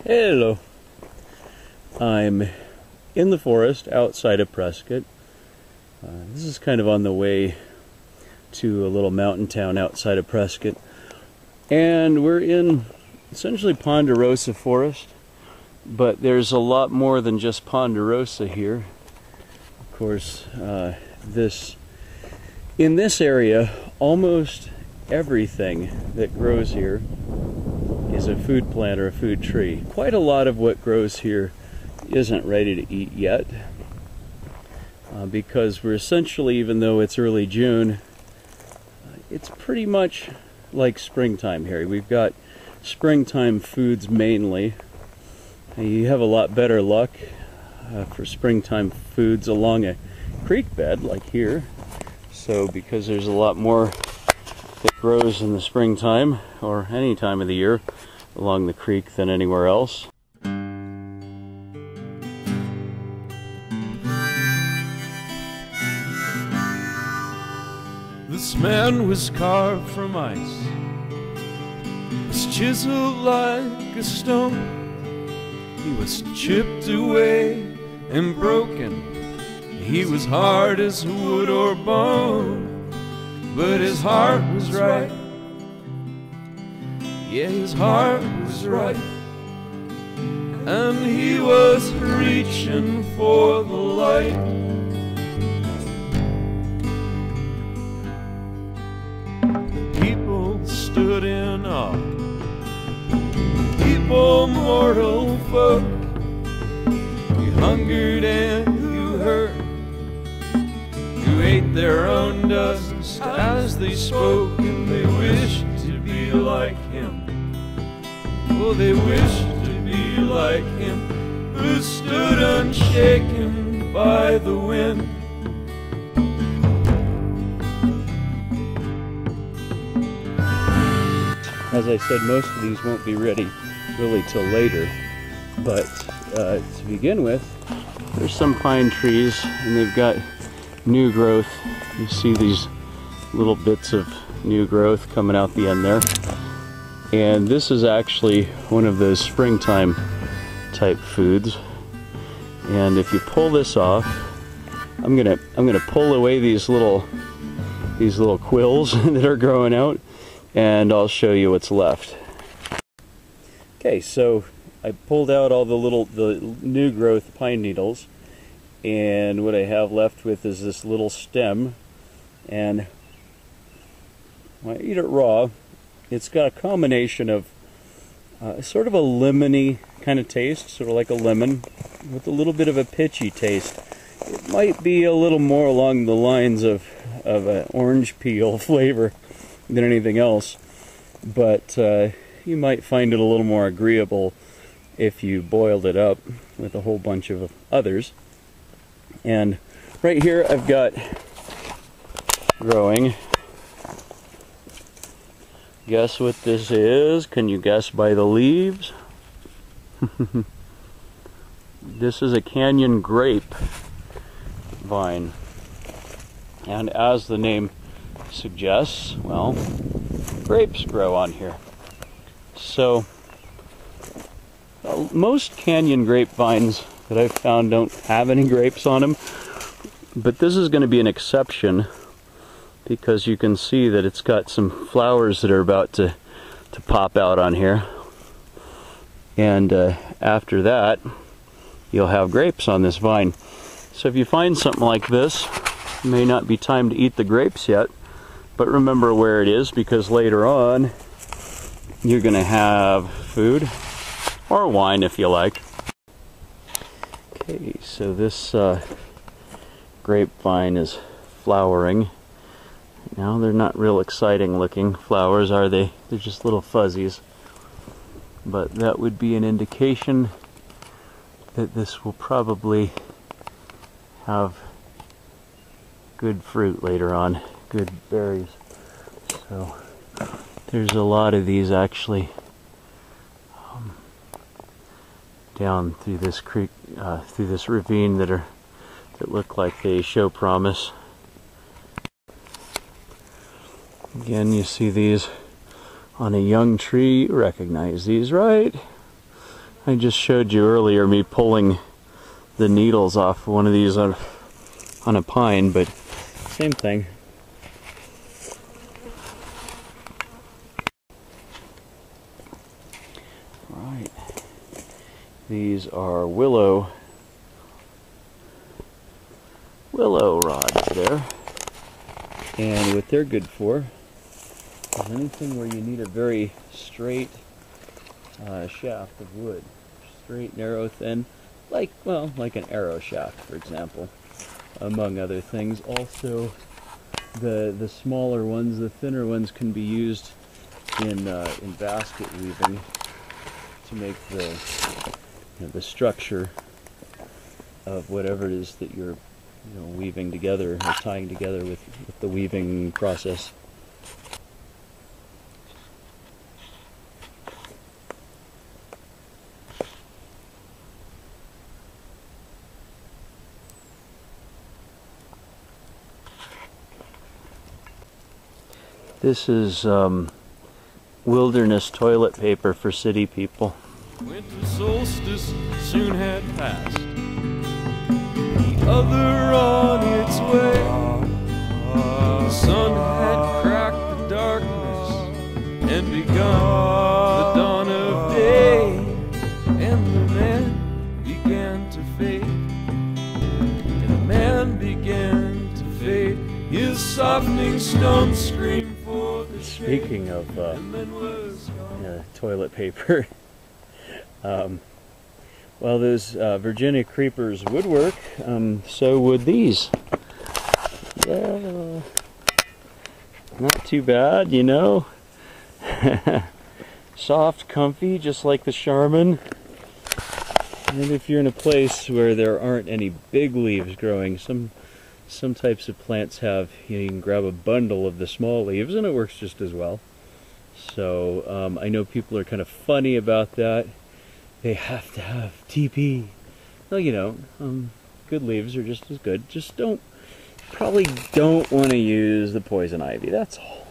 Hello. I'm in the forest outside of Prescott. This is kind of on the way to a little mountain town outside of Prescott. And we're in essentially ponderosa forest, but there's a lot more than just ponderosa here. Of course, in this area, almost everything that grows here is a food plant or a food tree. Quite a lot of what grows here isn't ready to eat yet, because we're essentially, even though it's early June, it's pretty much like springtime here. We've got springtime foods mainly. You have a lot better luck for springtime foods along a creek bed like here. So because there's a lot more that grows in the springtime or any time of the year along the creek than anywhere else. This man was carved from ice, was chiseled like a stone. He was chipped away and broken. He was hard as wood or bone, but his heart was right. Yeah, his heart was right, and he was reaching for the light. People stood in awe, people, mortal folk. You hungered and you hurt, you ate their own dust as they spoke, and they wished to be like him. Oh, they wished to be like him, who stood unshaken by the wind. As I said, most of these won't be ready really till later, but to begin with, there's some pine trees and they've got new growth. You see these little bits of new growth coming out the end there, and this is actually one of those springtime type foods. And if you pull this off, I'm gonna pull away these little quills that are growing out, and I'll show you what's left. Okay, so I pulled out all the new growth pine needles, and what I have left with is this little stem. And when I eat it raw, it's got a combination of sort of a lemony kind of taste, sort of like a lemon, with a little bit of a pitchy taste. It might be a little more along the lines of an orange peel flavor than anything else, but you might find it a little more agreeable if you boiled it up with a whole bunch of others. And right here I've got growing. Guess what this is? Can you guess by the leaves? This is a canyon grape vine, and as the name suggests, well, grapes grow on here. So most canyon grapevines that I've found don't have any grapes on them, but this is going to be an exception, because you can see that it's got some flowers that are about to pop out on here, and after that you'll have grapes on this vine. So if you find something like this, it may not be time to eat the grapes yet, but remember where it is, because later on you're going to have food, or wine if you like. Okay, so this grapevine is flowering. Now they're not real exciting looking flowers, are they? They're just little fuzzies. But that would be an indication that this will probably have good fruit later on, good berries. So there's a lot of these actually down through this creek, through this ravine that look like they show promise. Again, you see these on a young tree. You recognize these, right? I just showed you earlier me pulling the needles off one of these on a pine, but same thing. Right. These are willow rods there. And what they're good for is anything where you need a very straight shaft of wood. Straight, narrow, thin, like an arrow shaft, for example, among other things. Also, the smaller ones, the thinner ones, can be used in basket weaving to make the structure of whatever it is that you're weaving together or tying together with the weaving process. This is wilderness toilet paper for city people. Winter solstice soon had passed, the other on its way. The sun had cracked the darkness and begun the dawn of day, and the man began to fade, and the man began to fade, his softening stone scream. Speaking of toilet paper, well, those Virginia creepers would work, so would these. Yeah, not too bad, soft, comfy, just like the Charmin. And if you're in a place where there aren't any big leaves growing, some types of plants have, you can grab a bundle of the small leaves and it works just as well. So I know people are kind of funny about that. They have to have TP. No, you don't. Good leaves are just as good. Just probably don't want to use the poison ivy, that's all.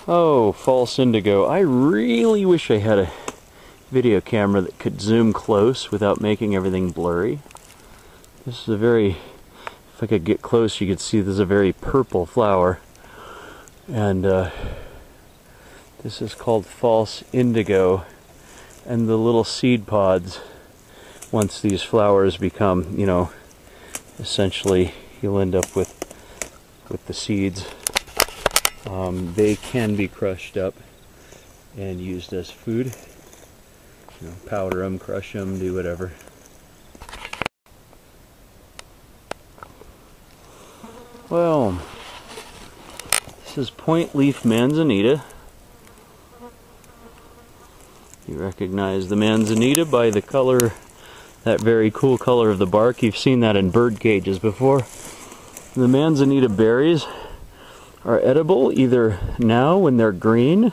Oh, false indigo. I really wish I had a video camera that could zoom close without making everything blurry. This is a very... If I could get close, you could see this is a very purple flower. And this is called false indigo. And the little seed pods, once these flowers become, essentially you'll end up with the seeds. They can be crushed up and used as food. Powder them, crush them, do whatever. Well, this is pointleaf manzanita. You recognize the manzanita by the color, that very cool color of the bark. You've seen that in bird cages before. The manzanita berries are edible either now when they're green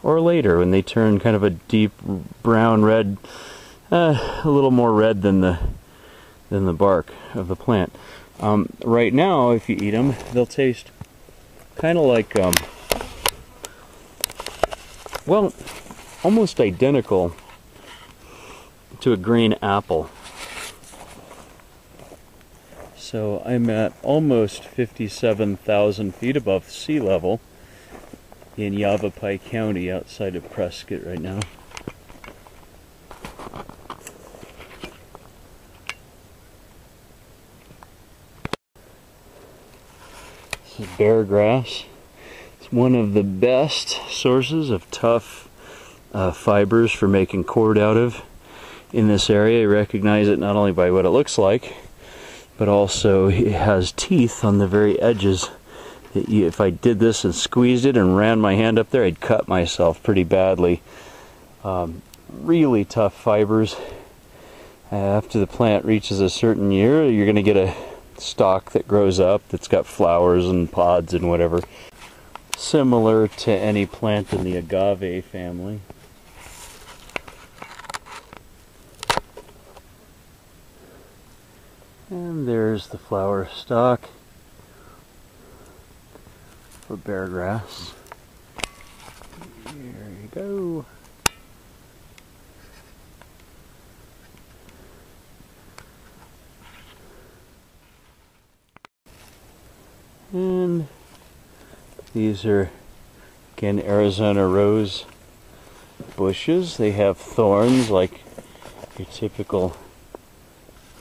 or later when they turn kind of a deep brown red, a little more red than the bark of the plant. Right now, if you eat them, they'll taste kind of like, well, almost identical to a green apple. So I'm at almost 57,000 feet above sea level in Yavapai County outside of Prescott right now. This is bear grass. It's one of the best sources of tough fibers for making cord out of in this area. You recognize it not only by what it looks like, but also it has teeth on the very edges. If I did this and squeezed it and ran my hand up there, I'd cut myself pretty badly. Really tough fibers. After the plant reaches a certain year, you're going to get a stalk that grows up that's got flowers and pods and whatever, similar to any plant in the agave family. And there's the flower stalk for bear grass. There you go. These are, again, Arizona rose bushes. They have thorns like your typical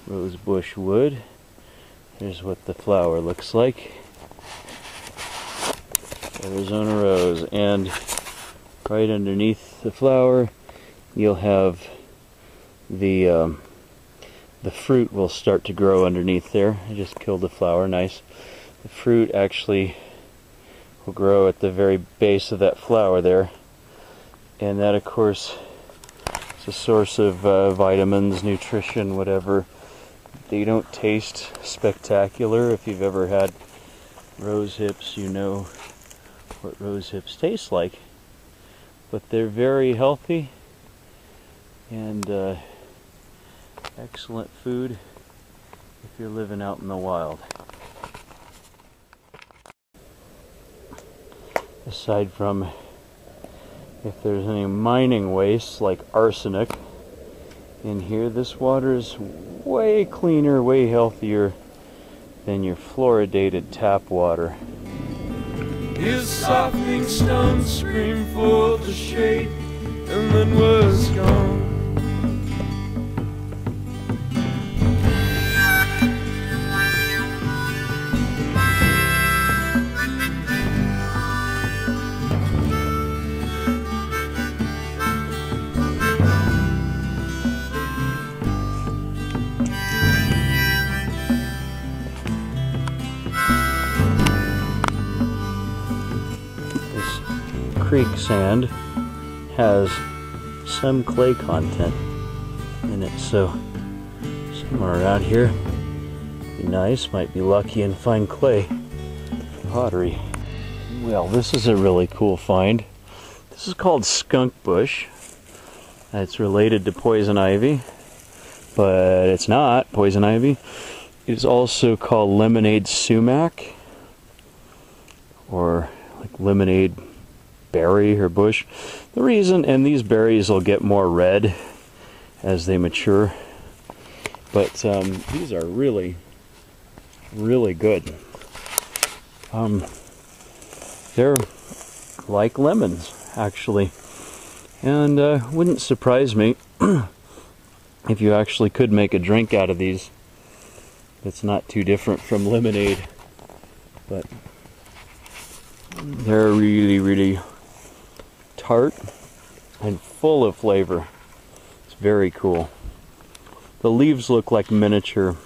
rose bush would. Here's what the flower looks like. Arizona rose. And right underneath the flower, you'll have the fruit will start to grow underneath there. I just killed the flower, nice. The fruit actually will grow at the very base of that flower there. And that, of course, is a source of vitamins, nutrition, whatever. They don't taste spectacular. If you've ever had rose hips, you know what rose hips taste like. But they're very healthy and excellent food if you're living out in the wild. Aside from if there's any mining waste like arsenic in here, this water is way cleaner, way healthier than your fluoridated tap water. His softening stone screamed for the shade and then was gone. Creek sand has some clay content in it, so somewhere around here be nice, might be lucky and find clay pottery. Well, this is a really cool find. This is called skunk bush. It's related to poison ivy, but it's not poison ivy. It is also called lemonade sumac, or like lemonade berry or bush. The reason, and these berries will get more red as they mature, but these are really, really good. They're like lemons, actually, and wouldn't surprise me if you actually could make a drink out of these. It's not too different from lemonade, but they're really, really tart and full of flavor. It's very cool. The leaves look like miniature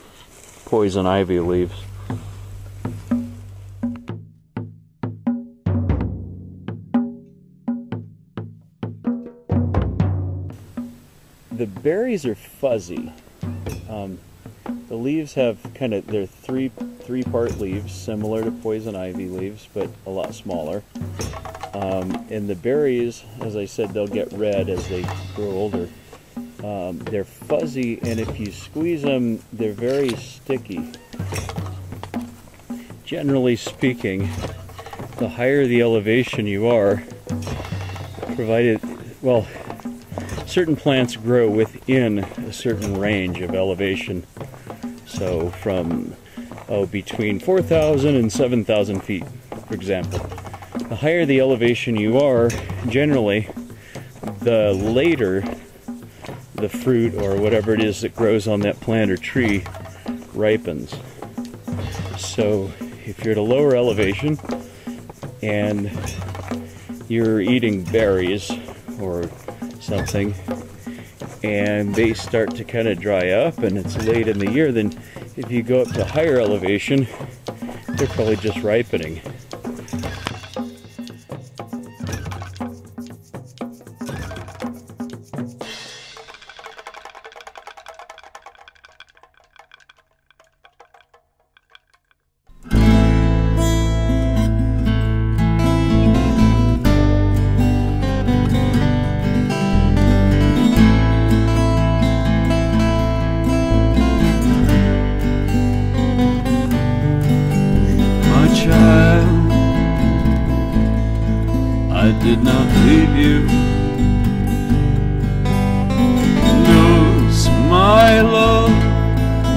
poison ivy leaves. The berries are fuzzy. The leaves have they're three-part leaves, similar to poison ivy leaves, but a lot smaller. And the berries, as I said, they'll get red as they grow older. They're fuzzy, and if you squeeze them, they're very sticky. Generally speaking, the higher the elevation you are, provided, well, certain plants grow within a certain range of elevation. So from between 4,000 and 7,000 feet, for example. The higher the elevation you are, generally, the later the fruit or whatever it is that grows on that plant or tree ripens. So if you're at a lower elevation and you're eating berries or something and they start to kind of dry up and it's late in the year, then if you go up to higher elevation, they're probably just ripening. I did not leave you. No smile of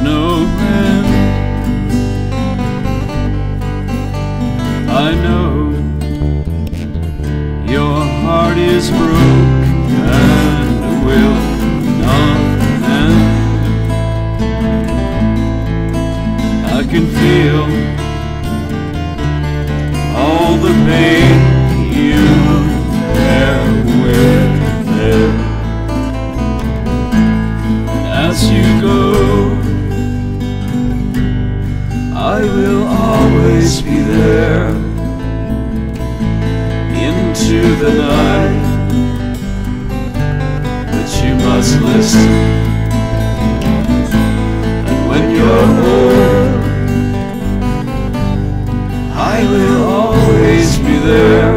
no hand. I know and will not end. I can feel all the pain you bear with it. As you go, I will always be there. Into the night, but you must listen. And when you're old, I will always be there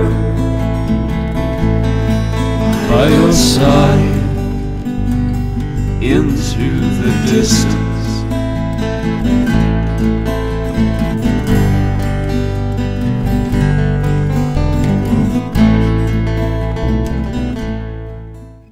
by your side into the distance.